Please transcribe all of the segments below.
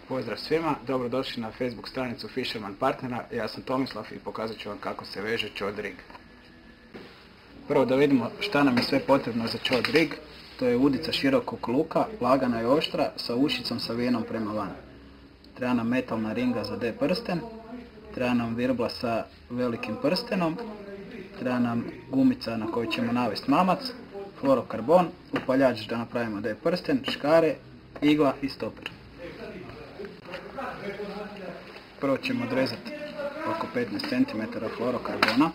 Pozdrav svima, dobrodošli na Facebook stranicu Fisherman Partnera. Ja sam Tomislav i pokazat ću vam kako se veže chod rig. Prvo da vidimo šta nam je sve potrebno za chod rig. To je udica širokog luka, lagana i oštra, sa ušicom savijenom prema van. Treba nam metalna ringa za D prsten, treba nam virbla sa velikim prstenom, treba nam gumica na koju ćemo navesti mamac, fluorokarbon, upaljač da napravimo D prsten, škare, igla i stoper. Prvo ćemo odrezati oko 15 cm fluorokarbona.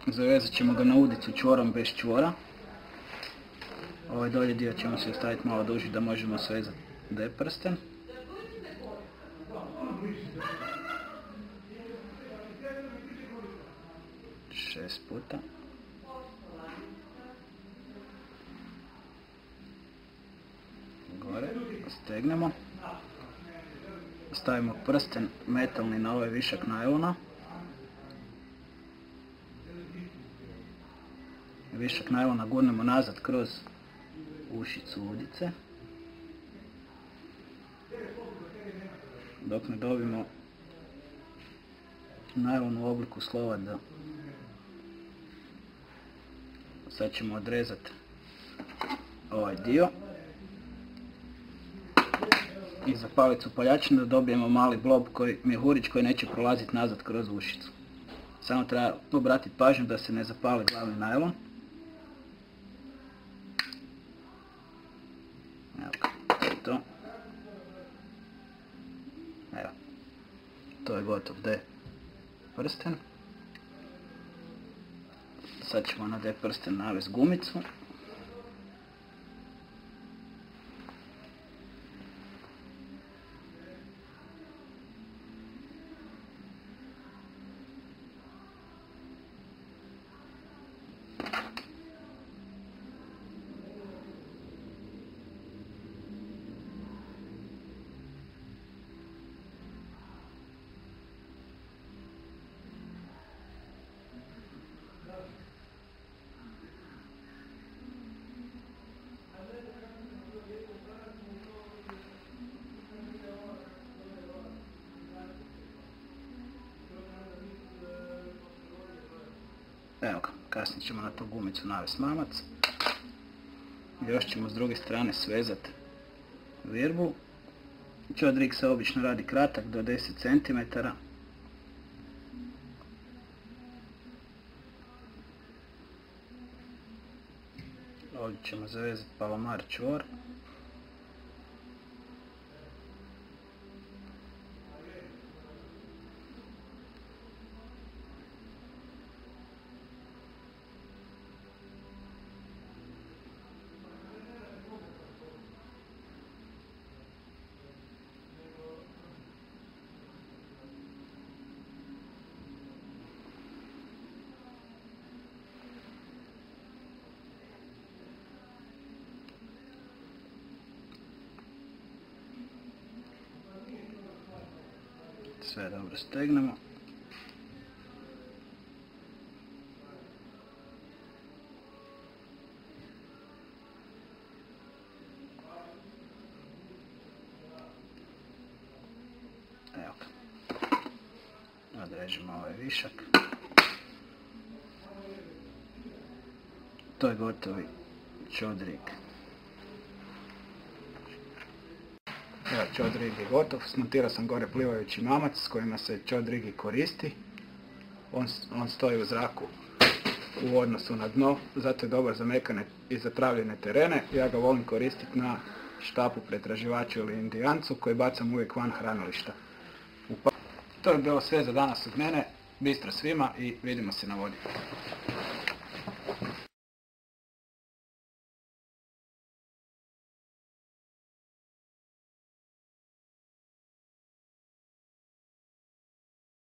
Zavezat ćemo ga na udicu čvorom bez čvora. Ovaj dolje dio ćemo se ostaviti malo duži da možemo svezati D prsten. Šest puta. Gore, stegnemo. Stavimo prsten metalni na ovaj višak najlona. Višak najlona gurnemo nazad kroz ušicu udice. Dok ne dobijemo najlon u obliku slova D. Sad ćemo odrezati ovaj dio i zapaliti upaljačem da dobijemo mali blob mjehurić koji neće prolaziti nazad kroz ušicu. Samo treba obratiti pažnju da se ne zapali glavni najlon. Evo, to je to. Evo, to je gotov D prsten. Sad ćemo na D prsten navesti gumicu. Evo ga, kasnije ćemo na tu gumicu navesti mamac. Još ćemo s druge strane svezati virbu. Chod rig se obično radi kratak do 10 cm. Ovdje ćemo zavezati palomar čvor. Sve dobro stegnemo. Evo ga. Odrežemo ovaj višak. To je gotovi chod rig. Evo, chod rig je gotov, smontirao sam gore plivajući mamac s kojima se chod rig i koristi. On stoji u zraku u odnosu na dno, zato je dobar za mekane i zatravljene terene. Ja ga volim koristiti na štapu, pretraživaču ili indijancu koji bacam uvijek van hranilišta. To je bilo sve za danas od mene, bistro svima i vidimo se na vodi.